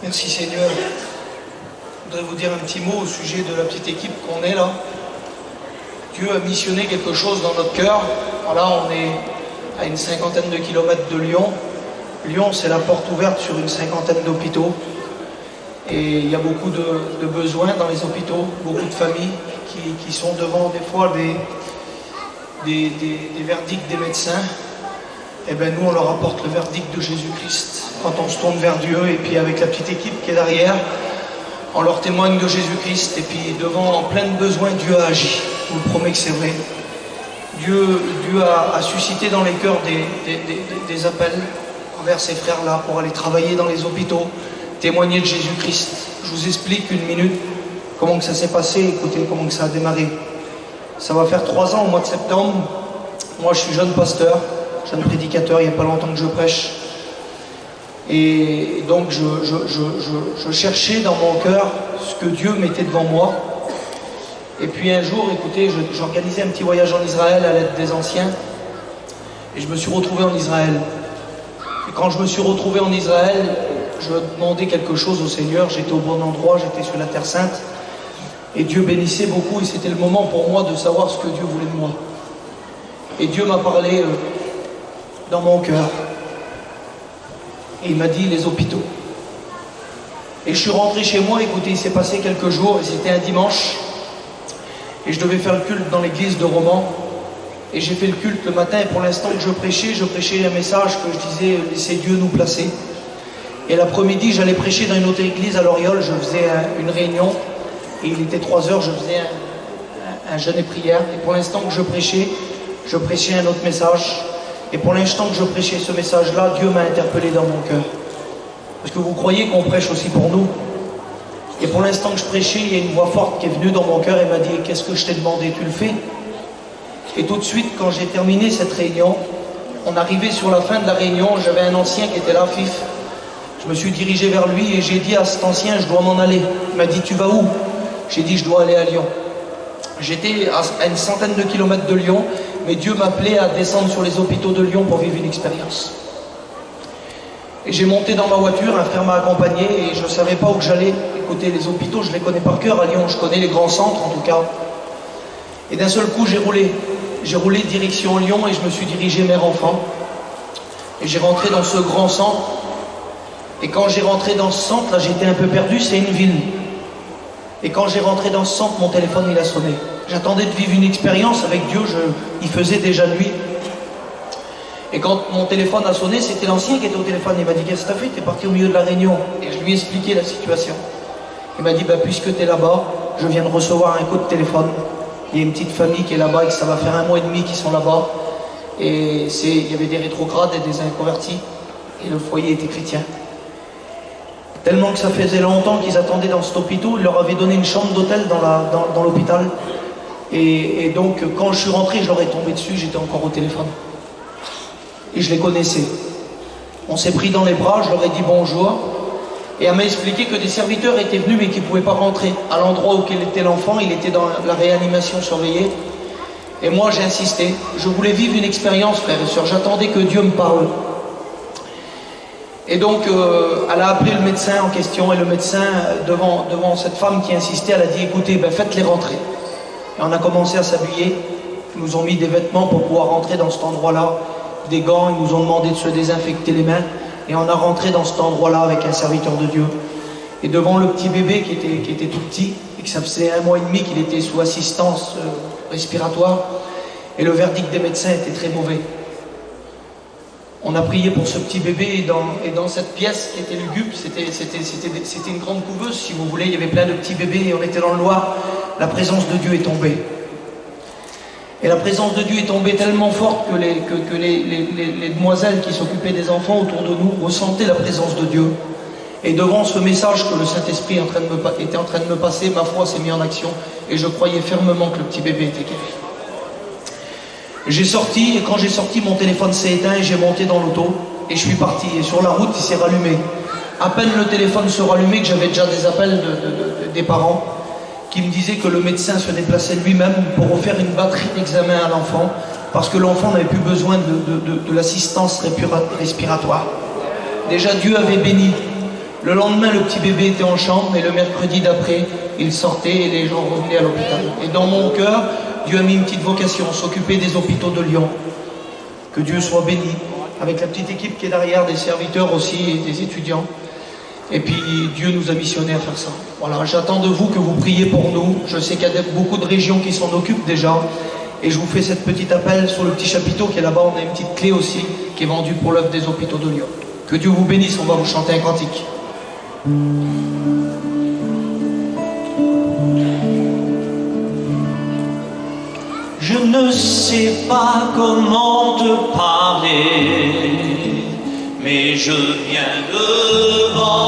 Merci Seigneur. Je voudrais vous dire un petit mot au sujet de la petite équipe qu'on est là. Dieu a missionné quelque chose dans notre cœur. Voilà, on est à une cinquantaine de kilomètres de Lyon. Lyon, c'est la porte ouverte sur une cinquantaine d'hôpitaux. Et il y a beaucoup de besoins dans les hôpitaux, beaucoup de familles qui sont devant des fois des verdicts des médecins. Et bien nous, on leur apporte le verdict de Jésus-Christ quand on se tourne vers Dieu. Et puis avec la petite équipe qui est derrière, on leur témoigne de Jésus-Christ. Et puis devant plein de besoins, Dieu a agi. Je vous promets que c'est vrai. Dieu a suscité dans les cœurs des appels envers ces frères-là pour aller travailler dans les hôpitaux, témoigner de Jésus-Christ. Je vous explique une minute comment que ça s'est passé, écoutez comment que ça a démarré. Ça va faire 3 ans au mois de septembre. Moi je suis jeune pasteur, jeune prédicateur, il n'y a pas longtemps que je prêche. Et donc je cherchais dans mon cœur ce que Dieu mettait devant moi. Et puis un jour, écoutez, j'organisais un petit voyage en Israël à l'aide des anciens. Et je me suis retrouvé en Israël. Et quand je me suis retrouvé en Israël, je demandais quelque chose au Seigneur. J'étais au bon endroit, j'étais sur la Terre Sainte. Et Dieu bénissait beaucoup. Et c'était le moment pour moi de savoir ce que Dieu voulait de moi. Et Dieu m'a parlé dans mon cœur. Et il m'a dit les hôpitaux. Et je suis rentré chez moi. Écoutez, il s'est passé quelques jours. Et c'était un dimanche. Et je devais faire le culte dans l'église de Romans. Et j'ai fait le culte le matin. Et pour l'instant que je prêchais un message que je disais « Laissez Dieu nous placer ». Et l'après-midi, j'allais prêcher dans une autre église à Loriol. Je faisais une réunion. Et il était 3 heures, je faisais un jeûne et prière. Et pour l'instant que je prêchais un autre message. Et pour l'instant que je prêchais ce message-là, Dieu m'a interpellé dans mon cœur. Parce que vous croyez qu'on prêche aussi pour nous? Et pour l'instant que je prêchais, il y a une voix forte qui est venue dans mon cœur et m'a dit « Qu'est-ce que je t'ai demandé? Tu le fais ?» Et tout de suite, quand j'ai terminé cette réunion, on arrivait sur la fin de la réunion, j'avais un ancien qui était là, Fif. Je me suis dirigé vers lui et j'ai dit à cet ancien « Je dois m'en aller. » Il m'a dit « Tu vas où ?» J'ai dit « Je dois aller à Lyon. » J'étais à une centaine de kilomètres de Lyon, mais Dieu m'appelait à descendre sur les hôpitaux de Lyon pour vivre une expérience. Et j'ai monté dans ma voiture, un frère m'a accompagné et je ne savais pas où que j'allais. Écoutez, les hôpitaux, je les connais par cœur à Lyon, je connais les grands centres en tout cas. Et d'un seul coup, j'ai roulé. J'ai roulé direction Lyon et je me suis dirigé mère-enfant. Et j'ai rentré dans ce grand centre. Et quand j'ai rentré dans ce centre, là j'étais un peu perdu, c'est une ville. Et quand j'ai rentré dans ce centre, mon téléphone il a sonné. J'attendais de vivre une expérience avec Dieu, il faisait déjà nuit. Et quand mon téléphone a sonné, c'était l'ancien qui était au téléphone. Il m'a dit « Qu'est-ce que t'as fait? T'es parti au milieu de la réunion. » Et je lui ai expliqué la situation. Il m'a dit « Puisque t'es là-bas, je viens de recevoir un coup de téléphone. Il y a une petite famille qui est là-bas et que ça va faire 1 mois et demi qu'ils sont là-bas. Et il y avait des rétrogrades et des inconvertis. Et le foyer était chrétien. Tellement que ça faisait longtemps qu'ils attendaient dans cet hôpital. Ils leur avaient donné une chambre d'hôtel dans l'hôpital. Et donc, quand je suis rentré, je leur ai tombé dessus. J'étais encore au téléphone. Et je les connaissais. On s'est pris dans les bras, je leur ai dit bonjour. Et elle m'a expliqué que des serviteurs étaient venus mais qu'ils ne pouvaient pas rentrer. À l'endroit où était l'enfant, il était dans la réanimation surveillée. Et moi j'ai insisté. Je voulais vivre une expérience, frères et sœurs. J'attendais que Dieu me parle. Et donc elle a appelé le médecin en question. Et le médecin, devant cette femme qui insistait, elle a dit écoutez, faites-les rentrer. Et on a commencé à s'habiller. Ils nous ont mis des vêtements pour pouvoir rentrer dans cet endroit-là. Des gants, ils nous ont demandé de se désinfecter les mains et on a rentré dans cet endroit-là avec un serviteur de Dieu. Et devant le petit bébé qui était tout petit et que ça faisait 1 mois et demi qu'il était sous assistance respiratoire et le verdict des médecins était très mauvais. On a prié pour ce petit bébé et dans cette pièce qui était lugubre, c'était une grande couveuse si vous voulez, il y avait plein de petits bébés et on était dans le Loir, la présence de Dieu est tombée. Et la présence de Dieu est tombée tellement forte que les demoiselles qui s'occupaient des enfants autour de nous ressentaient la présence de Dieu. Et devant ce message que le Saint-Esprit était en train de me passer, ma foi s'est mise en action et je croyais fermement que le petit bébé était guéri. J'ai sorti et quand j'ai sorti, mon téléphone s'est éteint et j'ai monté dans l'auto et je suis parti. Et sur la route, il s'est rallumé. À peine le téléphone se rallumait que j'avais déjà des appels des parents qui me disait que le médecin se déplaçait lui-même pour offrir une batterie d'examen à l'enfant parce que l'enfant n'avait plus besoin de l'assistance respiratoire. Déjà Dieu avait béni Le lendemain, le petit bébé était en chambre et le mercredi d'après, il sortait et les gens revenaient à l'hôpital. Et dans mon cœur, Dieu a mis une petite vocation, s'occuper des hôpitaux de Lyon. Que Dieu soit béni, avec la petite équipe qui est derrière, des serviteurs aussi et des étudiants. Et puis Dieu nous a missionnés à faire ça. Voilà, j'attends de vous que vous priez pour nous. Je sais qu'il y a beaucoup de régions qui s'en occupent déjà. Et je vous fais cette petite appel sur le petit chapiteau qui est là-bas. On a une petite clé aussi qui est vendue pour l'œuvre des hôpitaux de Lyon. Que Dieu vous bénisse, on va vous chanter un cantique. Je ne sais pas comment te parler, mais je viens devant